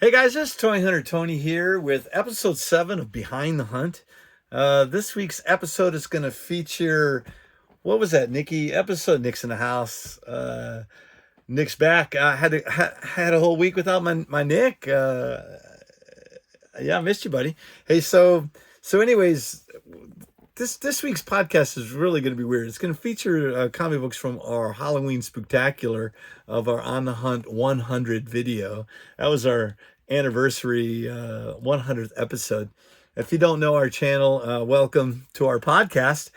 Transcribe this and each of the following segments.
Hey guys, this is Toy Hunter Tony here with episode 7 of Behind the Hunt. This week's episode is going to feature, what was that, Nikki? Nick's in the house. Nick's back. I had a whole week without my Nick. Yeah, I missed you, buddy. Hey, anyways, this week's podcast is really going to be weird. It's going to feature comic books from our Halloween Spooktacular of our On the Hunt 100 video. That was our anniversary 100th episode. If you don't know our channel, welcome to our podcast.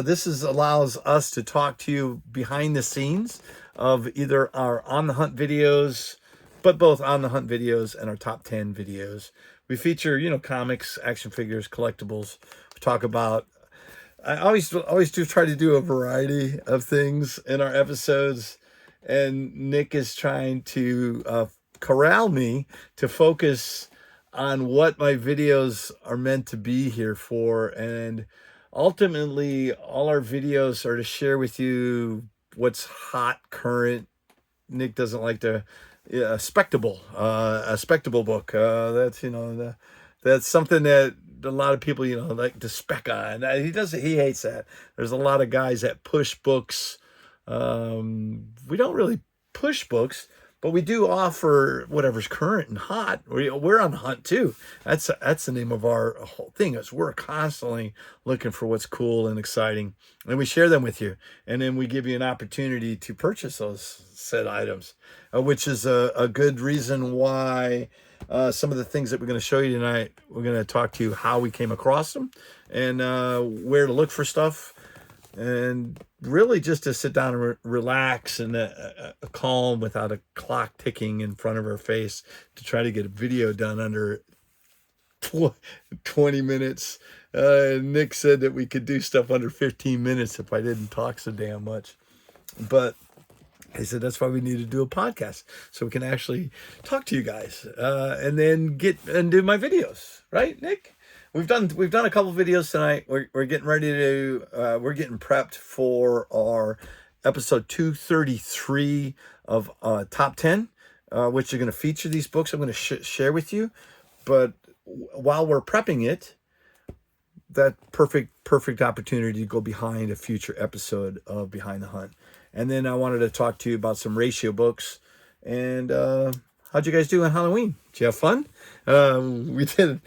This allows us to talk to you behind the scenes of either our On the Hunt videos, but both On the Hunt videos and our top 10 videos. We feature, comics, action figures, collectibles. We talk about, I always do try to do a variety of things in our episodes, and Nick is trying to corral me to focus on what my videos are meant to be here for. And ultimately, all our videos are to share with you what's hot, current. Nick doesn't like to, a spectacle book. That's something that a lot of people, like to spec on. He hates that. There's a lot of guys that push books. We don't really push books, but we do offer whatever's current and hot. We're on the hunt too. That's the name of our whole thing, is we're constantly looking for what's cool and exciting, and we share them with you, and then we give you an opportunity to purchase those said items, which is a good reason why some of the things that we're going to show you tonight, we're going to talk to you how we came across them and where to look for stuff, and really just to sit down and relax and a calm without a clock ticking in front of our face to try to get a video done under 20 minutes. Nick said that we could do stuff under 15 minutes if I didn't talk so damn much. But I said that's why we need to do a podcast, so we can actually talk to you guys and then get and do my videos, right, Nick? We've done a couple videos tonight. We're getting ready to we're getting prepped for our episode 233 of top 10, which are going to feature these books I'm going to share with you. But while we're prepping it, that perfect opportunity to go behind a future episode of Behind the Hunt. And then I wanted to talk to you about some ratio books. And how'd you guys do on Halloween? Did you have fun? We did a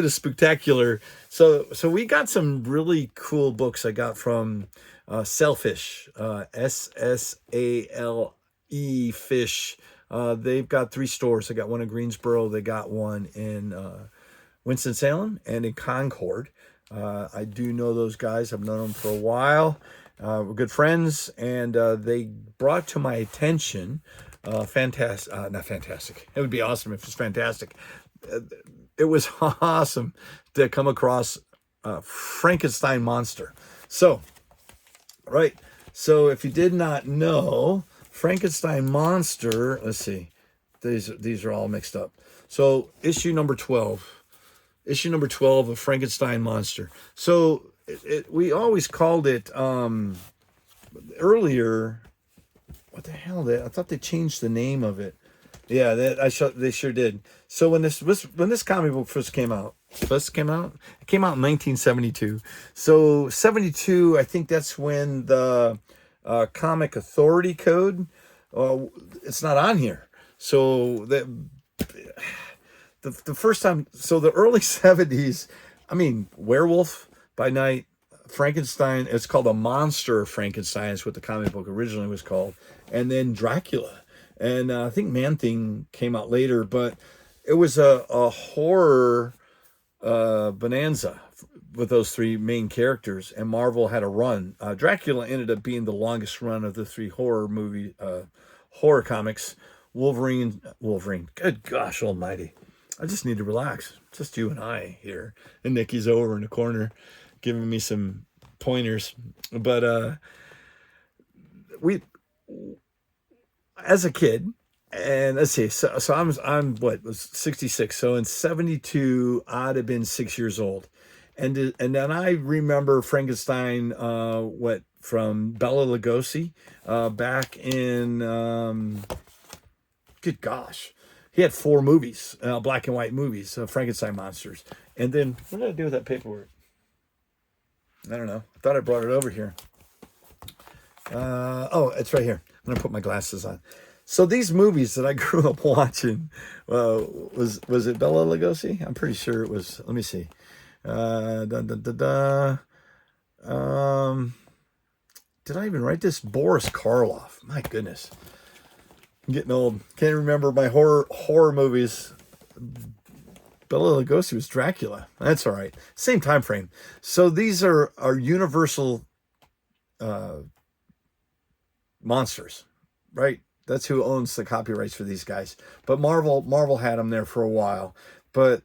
Spooktacular. So we got some really cool books I got from Selfish, SSALE Fish. They've got 3 stores. They got one in Greensboro. They got one in Winston-Salem and in Concord. I do know those guys. I've known them for a while. We're good friends, and they brought to my attention not fantastic. It would be awesome if it's fantastic. It was awesome to come across Frankenstein Monster. So if you did not know, Frankenstein Monster, let's see, these are all mixed up. So issue number 12 of Frankenstein Monster. So we always called it earlier. What the hell? I thought they changed the name of it. Yeah, they sure did. So when this comic book first came out, it came out in 1972. So 72, I think that's when the Comic Authority Code, it's not on here. So the first time, so the early 70s, Werewolf by Night, Frankenstein, it's called A Monster of Frankenstein, is what the comic book originally was called, and then Dracula, and I think Man-Thing came out later, but it was a horror bonanza with those 3 main characters, and Marvel had a run. Dracula ended up being the longest run of the 3 horror comics. Wolverine, good gosh almighty. I just need to relax. Just you and I here, and Nikki's over in the corner giving me some pointers. But we, as a kid, and let's see, so I'm what was 66. So in 72, I'd have been 6 years old, and then I remember Frankenstein, from Bela Lugosi, back in good gosh. he had 4 movies, black and white movies, Frankenstein monsters. And then what did I do with that paperwork? I don't know. I thought I brought it over here. Oh, it's right here. I'm gonna put my glasses on. So these movies that I grew up watching, was it Bela Lugosi? I'm pretty sure it was. Let me see. Da, da, da, da. Did I even write this? Boris Karloff. My goodness, I'm getting old. Can't remember my horror movies. Bela Lugosi was Dracula. That's all right. Same time frame. So these are Universal monsters, right? That's who owns the copyrights for these guys. But Marvel had them there for a while. But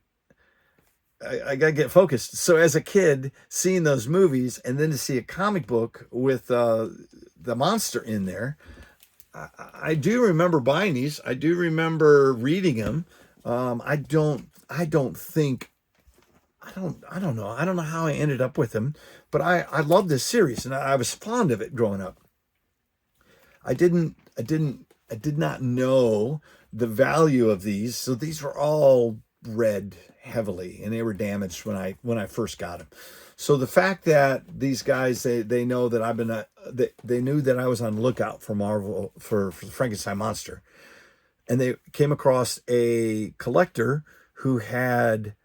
I gotta get focused. So as a kid, seeing those movies and then to see a comic book with the monster in there, I do remember buying these. I do remember reading them. I don't know. I don't know how I ended up with them, but I love this series and I was fond of it growing up. I did not know the value of these. So these were all read heavily and they were damaged when I first got them. So the fact that these guys, they know that I've been, they knew that I was on the lookout for Marvel, for the Frankenstein monster. And they came across a collector who had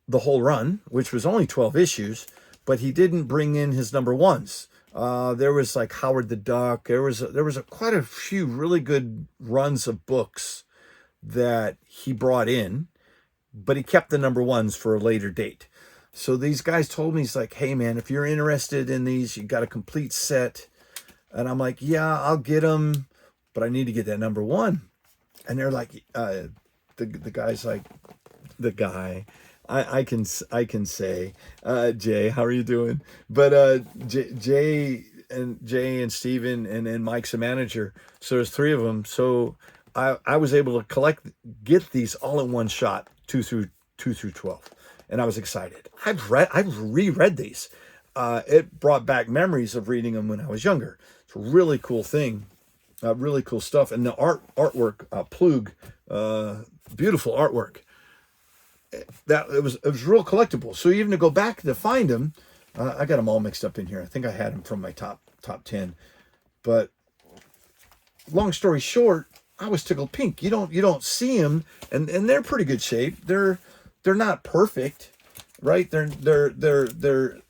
the whole run, which was only 12 issues, but he didn't bring in his number ones. There was like Howard the Duck. There was quite a few really good runs of books that he brought in, but he kept the number ones for a later date. So these guys told me, he's like, hey man, if you're interested in these, you got a complete set. And I'm like, yeah, I'll get them, but I need to get that number one. And they're like, the guy's like, the guy, I can say, Jay, how are you doing? But Jay and Steven and Mike's a manager. So there's 3 of them. So I was able to get these all in one shot, 2 through 12. And I was excited. I've reread these. It brought back memories of reading them when I was younger. It's a really cool thing. Really cool stuff. And the artwork, Plug, beautiful artwork. That it was real collectible. So even to go back to find them, I got them all mixed up in here. I think I had them from my top 10. But long story short, I was tickled pink. You don't see them, and they're pretty good shape. They're not perfect, right? They're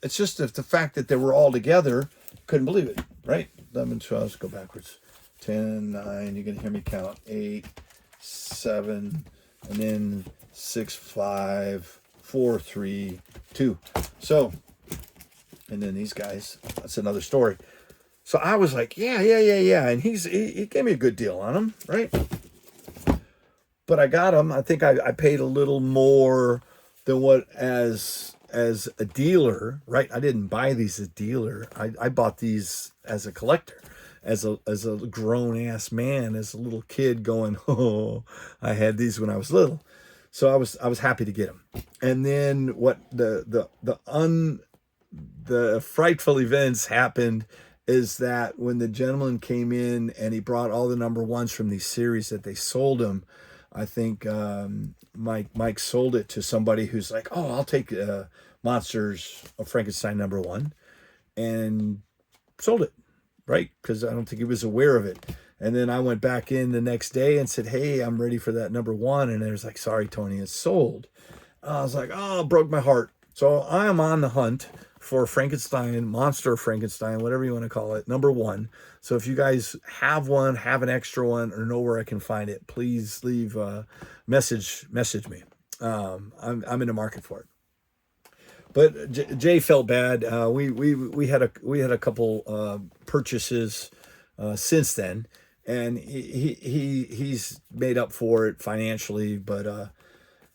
it's just the fact that they were all together. Couldn't believe it, right? 11, 12, let's go backwards. 10, 9, you're gonna hear me count. 8, 7, and then 6, 5, 4, 3, 2. So, and then these guys, that's another story. So I was like, yeah. And he gave me a good deal on them, right? But I got them. I think I paid a little more than what as a dealer, right? I didn't buy these as a dealer. I bought these as a collector, as a grown ass man, as a little kid going, oh, I had these when I was little. So I was happy to get them. And then what the frightful events happened is that when the gentleman came in and he brought all the number ones from these series that they sold him, I think Mike sold it to somebody who's like, oh, I'll take Monsters of Frankenstein number 1, and sold it, right? Because I don't think he was aware of it. And then I went back in the next day and said, hey, I'm ready for that number 1. And they was like, sorry, Tony, it's sold. I was like, oh, it broke my heart. So I am on the hunt for Frankenstein, Monster of Frankenstein, whatever you want to call it, number 1. So if you guys have one, have an extra one, or know where I can find it, please leave a message me. I'm in the market for it. But Jay felt bad. We had a couple purchases since then, and he's made up for it financially. But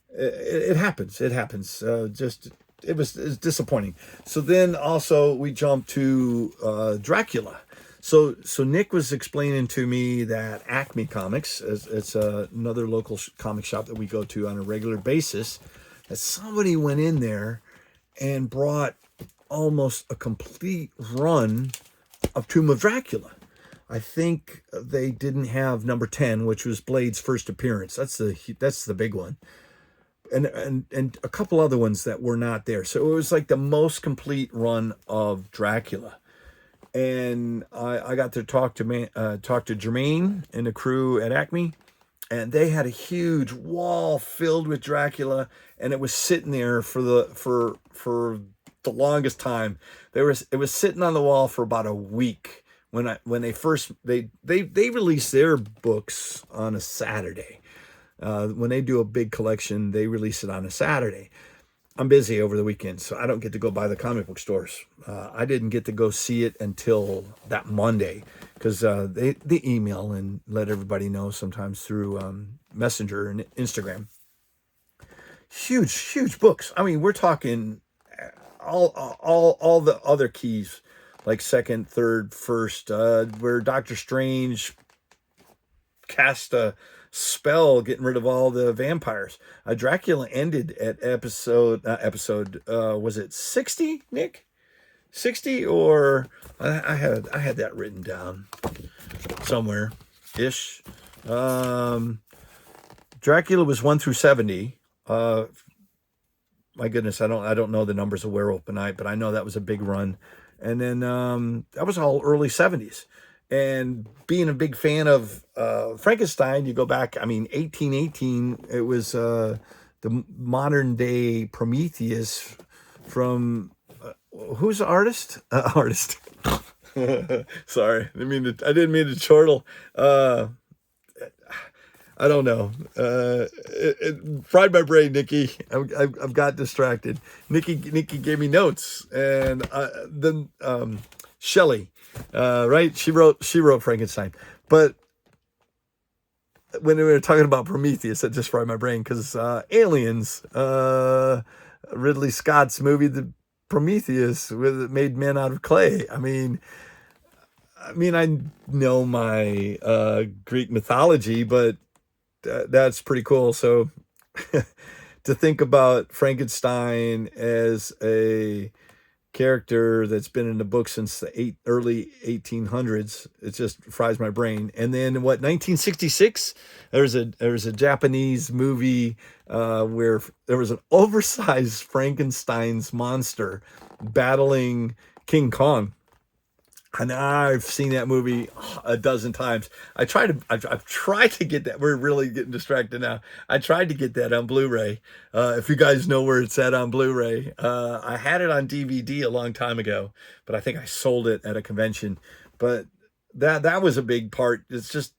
it happens. It happens. It was disappointing. So then also we jumped to Dracula. So Nick was explaining to me that Acme Comics, it's another local comic shop that we go to on a regular basis, that somebody went in there and brought almost a complete run of Tomb of Dracula. I think they didn't have number 10, which was Blade's first appearance. That's the big one. And a couple other ones that were not there. So it was like the most complete run of Dracula. And I got to talk to Jermaine and the crew at Acme, and they had a huge wall filled with Dracula, and it was sitting there for the longest time. It was sitting on the wall for about a week when they released their books on a Saturday. When they do a big collection, they release it on a Saturday. I'm busy over the weekend, so I don't get to go by the comic book stores. I didn't get to go see it until that Monday, because they email and let everybody know sometimes through Messenger and Instagram. Huge books. I mean, we're talking all the other keys, like second, third, first, where Doctor Strange cast a spell getting rid of all the vampires. Dracula ended at was it 60, Nick? 60, or I had that written down somewhere ish. Dracula was 1 through 70. My goodness, I don't know the numbers of Werewolf by Night, but I know that was a big run. And then that was all early 70s. And being a big fan of Frankenstein, you go back, I mean, 1818, it was the modern day Prometheus from, who's the artist? Artist. Sorry, I didn't mean to chortle. I don't know. It fried my brain, Nikki. I've got distracted. Nikki gave me notes, and then Shelley, right? She wrote Frankenstein. But when we were talking about Prometheus, that just fried my brain, because Aliens, Ridley Scott's movie, the Prometheus, made men out of clay. I mean, I know my Greek mythology, but that's pretty cool. So to think about Frankenstein as a character that's been in the book since the early 1800s, it just fries my brain. And then 1966, there's a Japanese movie where there was an oversized Frankenstein's monster battling King Kong. And I've seen that movie a dozen times. I've tried to get that. We're really getting distracted now. I tried to get that on Blu-ray. If you guys know where it's at on Blu-ray, I had it on DVD a long time ago, but I think I sold it at a convention. But that was a big part. It's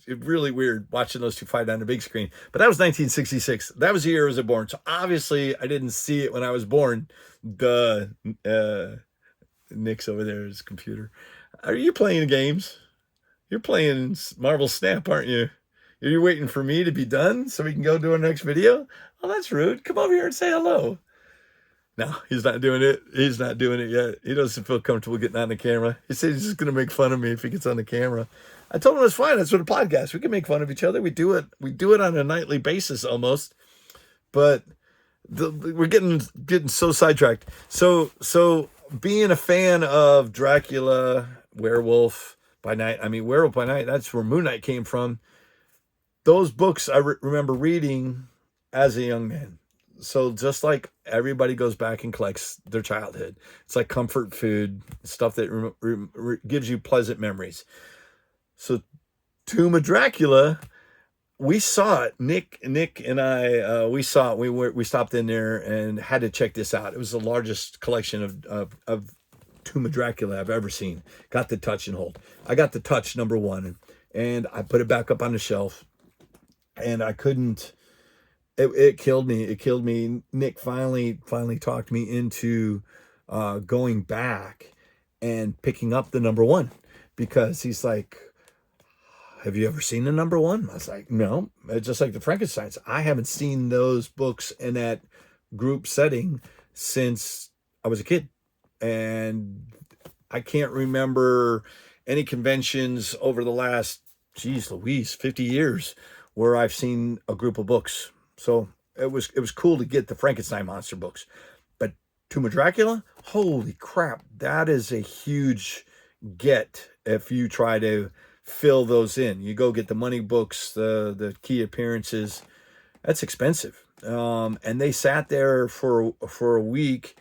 really weird watching those two fight on the big screen. But that was 1966. That was the year I was born. So obviously I didn't see it when I was born. Nick's over there, his computer. Are you playing games? You're playing Marvel Snap, aren't you? Are you waiting for me to be done so we can go do our next video? Oh, that's rude. Come over here and say hello. No, he's not doing it. He's not doing it yet. He doesn't feel comfortable getting on the camera. He said he's just going to make fun of me if he gets on the camera. I told him it's fine. That's what a podcast. We can make fun of each other. We do it on a nightly basis almost. But we're getting so sidetracked. So being a fan of Dracula, Werewolf by Night, Werewolf by Night, that's where Moon Knight came from. Those books I remember reading as a young man. So just like everybody goes back and collects their childhood, it's like comfort food, stuff that gives you pleasant memories. So Tomb of Dracula, we saw it. Nick and I, we saw it. We stopped in there and had to check this out. It was the largest collection of Tomb of Dracula I've ever seen. Got the touch and hold. I got the touch number 1, and I put it back up on the shelf, and I couldn't. It killed me. It killed me. Nick finally talked me into going back and picking up the number 1, because he's like, have you ever seen the number 1? I was like, no. It's just like the Frankensteins. I haven't seen those books in that group setting since I was a kid. And I can't remember any conventions over the last, 50 years where I've seen a group of books. So it was cool to get the Frankenstein monster books. But Tomb of Dracula, holy crap, that is a huge get if you try to fill those in. You go get the money books, the key appearances. That's expensive. And they sat there for a week,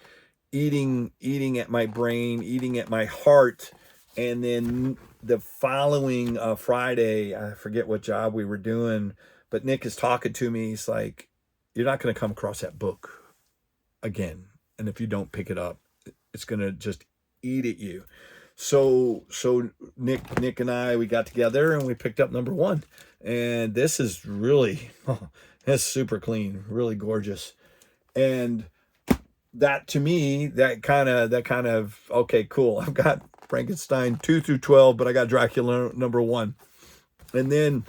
eating at my brain, eating at my heart, and then the following Friday, I forget what job we were doing, but Nick is talking to me. He's like, "You're not going to come across that book again, and if you don't pick it up, it's going to just eat at you." So Nick and I, we got together and we picked up number 1, and this is really, it's super clean, really gorgeous, and that to me, that kind of okay, cool. I've got Frankenstein 2 through 12, but I got Dracula number 1, and then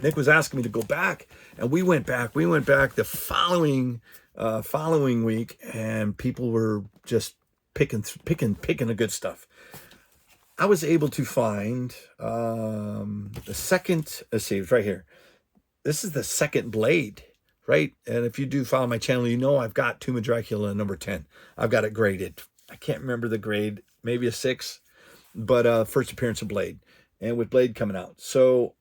Nick was asking me to go back, and we went back the following week, and people were just picking the good stuff. I was able to find the second, let's see, it's right here. This is the second Blade, right? And if you do follow my channel, you know I've got Tomb of Dracula number 10. I've got it graded. I can't remember the grade, maybe a 6, but first appearance of Blade, and with Blade coming out. So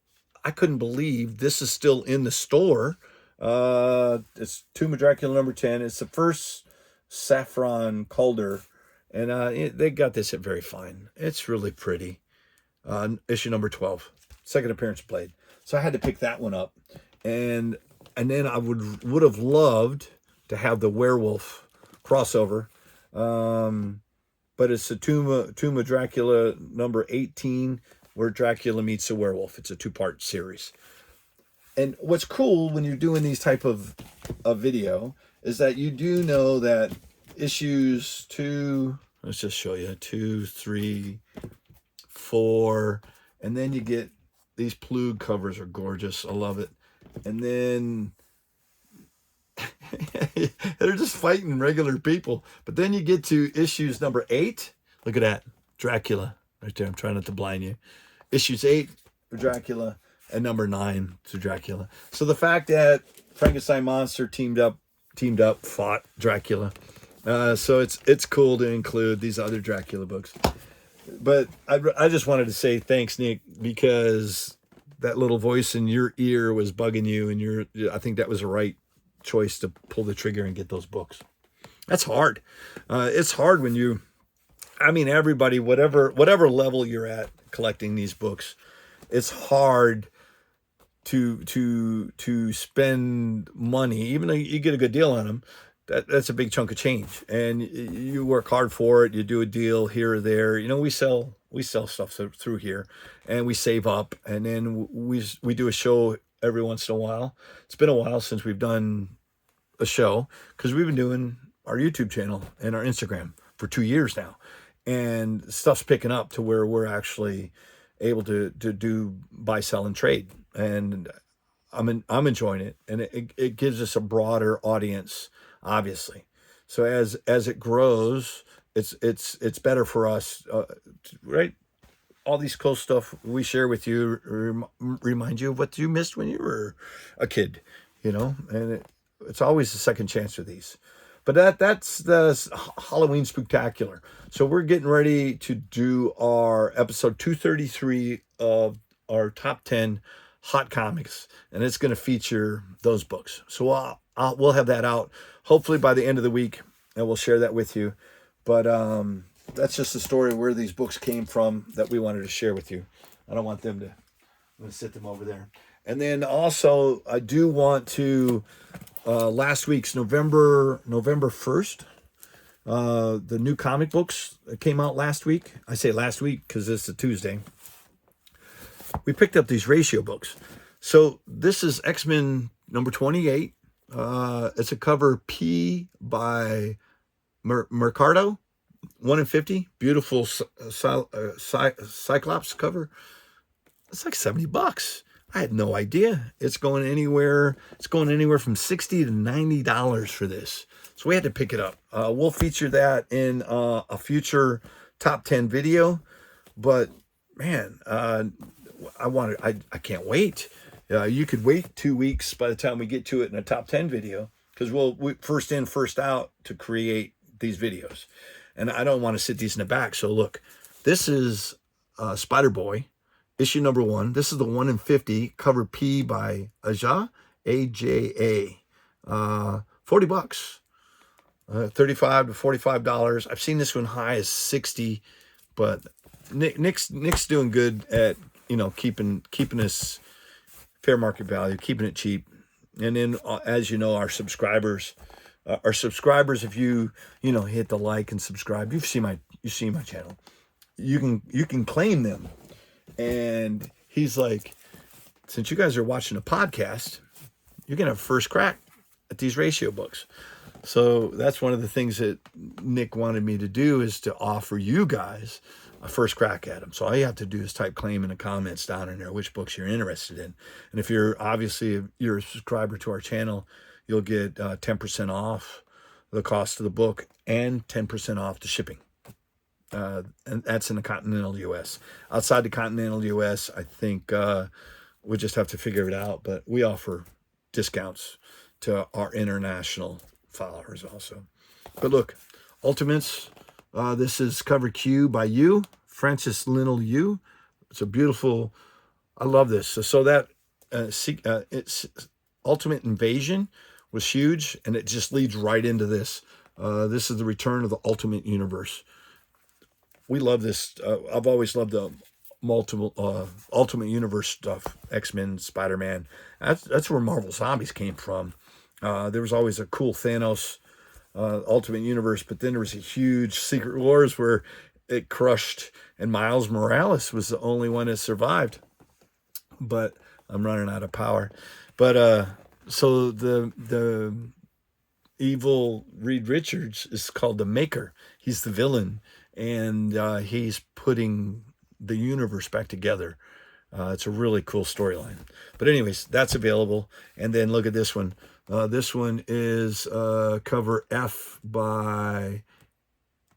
I couldn't believe this is still in the store. It's Tomb of Dracula number 10. It's the first saffron Calder. And they got this at Very Fine. It's really pretty. Issue number 12, second appearance of Blade. So I had to pick that one up, and then I would have loved to have the werewolf crossover, but it's the Tomb of Dracula number 18, where Dracula meets the werewolf. It's a 2-part series. And what's cool when you're doing these type of video is that you do know that issues 2, let's just show you, 2, 3, 4, and then you get these Plug covers are gorgeous. I love it. And then they're just fighting regular people. But then you get to issues number 8. Look at that, Dracula right there. I'm trying not to blind you. Issues 8 for Dracula, and number 9 to Dracula. So the fact that Frankenstein monster teamed up, fought Dracula. So it's cool to include these other Dracula books. But I just wanted to say thanks, Nick, because that little voice in your ear was bugging you, and I think that was the right choice to pull the trigger and get those books. That's hard. It's hard when you, I mean, everybody, whatever level you're at collecting these books, it's hard to spend money, even though you get a good deal on them. That's a big chunk of change, and you work hard for it. You do a deal here or there. You know, we sell stuff through here, and we save up, and then we do a show every once in a while. It's been a while since we've done a show because we've been doing our YouTube channel and our Instagram for 2 years now, and stuff's picking up to where we're actually able to do buy, sell, and trade, and I'm enjoying it, and it gives us a broader audience, obviously. So as it grows, it's better for us, right? All these cool stuff we share with you remind you of what you missed when you were a kid, you know, and it's always a second chance with these. But that's the Halloween Spooktacular. So we're getting ready to do our episode 233 of our top 10 hot comics, and it's going to feature those books. So we'll have that out hopefully by the end of the week, and we'll share that with you. But that's just the story of where these books came from that we wanted to share with you. I don't want them to, I'm going to sit them over there. And then also, I do want to, last week's November 1st, the new comic books that came out last week. I say last week because it's a Tuesday. We picked up these ratio books. So this is X-Men number 28. It's a cover P by Mercado, 1 in 50. Beautiful Cyclops cover. It's like $70. I had no idea. It's going anywhere from $60 to $90 for this. So we had to pick it up. We'll feature that in a future top 10 video. But man, I can't wait. You could wait 2 weeks by the time we get to it in a top 10 video, because we first in, first out to create these videos. And I don't want to sit these in the back. So look, This is Spider Boy, issue number 1. This is the 1 in 50, cover P by Aja, AJA. $40. $35 to $45. I've seen this one high as 60, but Nick's doing good at, keeping this fair market value, keeping it cheap. And then, as you know, our subscribers, if you hit the like and subscribe, you've seen my channel. You can claim them. And he's like, since you guys are watching a podcast, you're gonna have first crack at these ratio books. So that's one of the things that Nick wanted me to do, is to offer you guys a first crack at them. So all you have to do is type claim in the comments down in there which books you're interested in. And if you're a subscriber to our channel, you'll get 10% off the cost of the book and 10% off the shipping. And that's in the continental U.S. Outside the continental U.S., I think we just have to figure it out. But we offer discounts to our international followers also. But look, Ultimates, this is cover Q by you, Francis Linnell Yu. It's a beautiful, I love this. So that it's Ultimate Invasion was huge, and it just leads right into this. This is the return of the Ultimate Universe. We love this. I've always loved the multiple Ultimate Universe stuff. X-Men, Spider-Man. That's where Marvel Zombies came from. There was always a cool Thanos Ultimate Universe, but then there was a huge Secret Wars where it crushed, and Miles Morales was the only one that survived. But I'm running out of power. But so the evil Reed Richards is called the Maker. He's the villain, and he's putting the universe back together. It's a really cool storyline. But anyways, that's available. And then look at this one. This one is cover F by,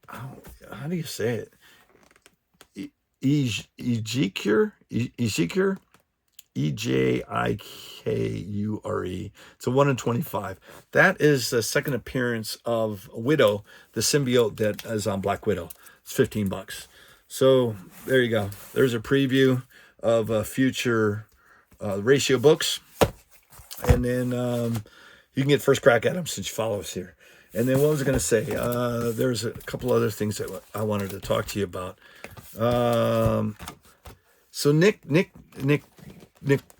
how do you say it? Ezekiel? Ejikur. It's a 1 in 25. That is the second appearance of Widow, the symbiote that is on Black Widow. It's $15. So there you go. There's a preview of future ratio books. And then you can get first crack at them since you follow us here. And then what was I going to say? There's a couple other things that I wanted to talk to you about. So Nick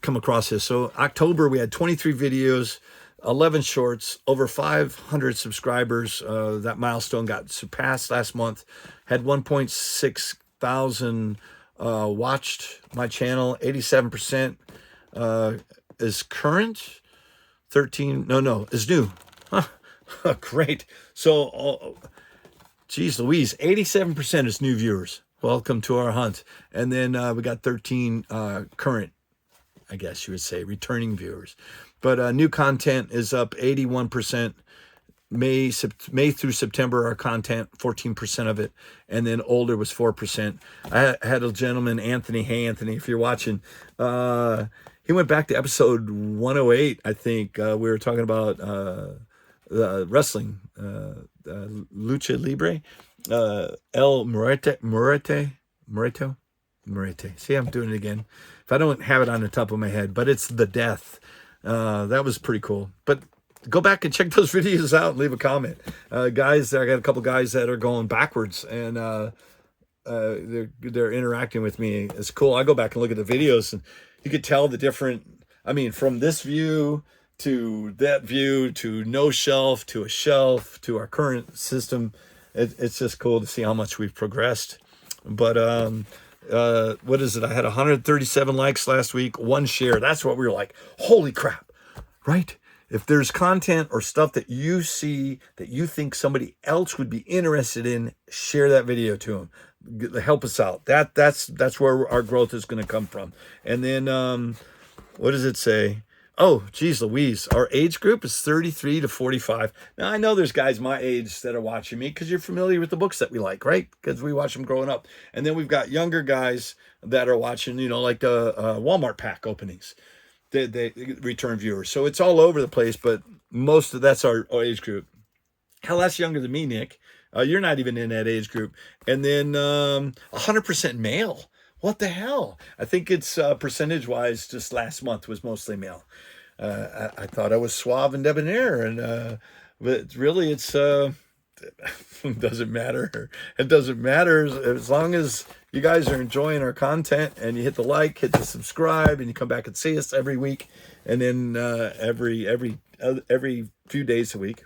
come across this. So October, we had 23 videos, 11 shorts, over 500 subscribers. That milestone got surpassed last month. Had 1.6 thousand watched my channel. 87% is current. 13, is new. Huh. Great. So, geez Louise, 87% is new viewers. Welcome to our hunt. And then we got 13 current, I guess you would say, returning viewers. But new content is up 81%. May through September, our content, 14% of it. And then older was 4%. I had a gentleman, Anthony. Hey, Anthony, if you're watching, he went back to episode 108, I think. We were talking about wrestling, Lucha Libre. El Muerto. See, I'm doing it again. If I don't have it on the top of my head, but it's The Death. That was pretty cool. But go back and check those videos out and leave a comment. Guys, I got a couple guys that are going backwards, and they're interacting with me. It's cool. I go back and look at the videos, and you could tell the different, from this view to that view to no shelf to a shelf to our current system. It's just cool to see how much we've progressed. But what is it? I had 137 likes last week, 1 share. That's what we were like, holy crap, right? If there's content or stuff that you see that you think somebody else would be interested in, share that video to them. Help us out. That's where our growth is going to come from. And then what does it say? Oh, geez Louise, our age group is 33 to 45. Now, I know there's guys my age that are watching me because you're familiar with the books that we like, right? Because we watch them growing up. And then we've got younger guys that are watching, like the Walmart pack openings. They return viewers. So it's all over the place, but most of that's our age group. Hell, that's younger than me, Nick. You're not even in that age group. And then 100% male. What the hell? I think it's percentage-wise, just last month was mostly male. I thought I was suave and debonair, but really it's it doesn't matter. It doesn't matter as long as you guys are enjoying our content and you hit the like, hit the subscribe, and you come back and see us every week, and then every few days a week.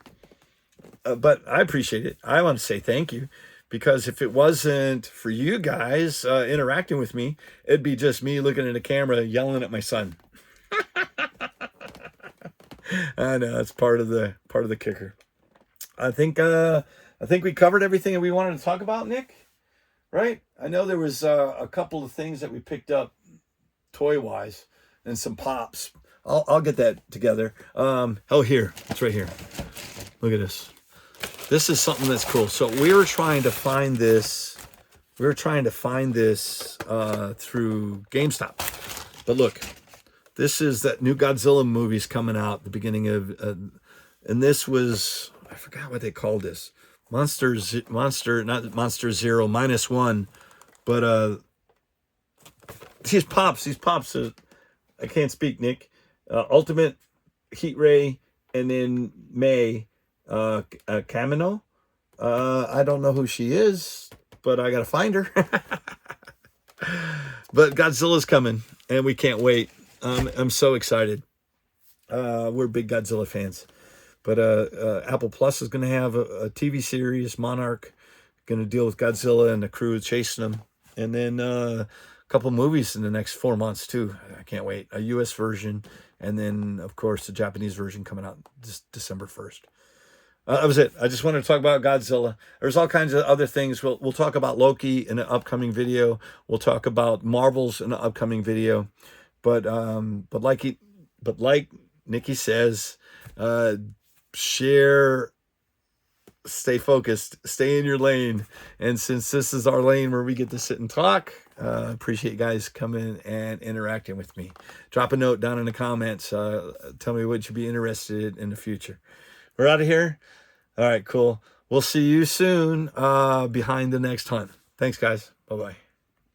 But I appreciate it. I want to say thank you, because if it wasn't for you guys interacting with me, it'd be just me looking at a camera yelling at my son. I know that's part of the kicker. I think we covered everything that we wanted to talk about, Nick. Right? I know there was a couple of things that we picked up toy wise and some pops. I'll get that together. Oh, here, it's right here. Look at this. This is something that's cool. So we were trying to find this. We were trying to find this through GameStop. But look, this is that new Godzilla movie's coming out the beginning of, and this was, I forgot what they called this. Not Monster Zero -1, but these pops. I can't speak, Nick. Ultimate Heat Ray, and then May Kamino. I don't know who she is, but I gotta find her. But Godzilla's coming, and we can't wait. I'm so excited. We're big Godzilla fans. But Apple Plus is going to have a TV series, Monarch, going to deal with Godzilla and the crew chasing him. And then a couple movies in the next 4 months, too. I can't wait. A U.S. version, and then, of course, the Japanese version coming out December 1st. That was it. I just wanted to talk about Godzilla. There's all kinds of other things. We'll talk about Loki in an upcoming video. We'll talk about Marvels in an upcoming video. But like Nikki says, share, stay focused, stay in your lane. And since this is our lane where we get to sit and talk, appreciate you guys coming and interacting with me. Drop a note down in the comments. Tell me what you'd be interested in the future. We're out of here. All right, cool. We'll see you soon behind the next hunt. Thanks, guys. Bye-bye.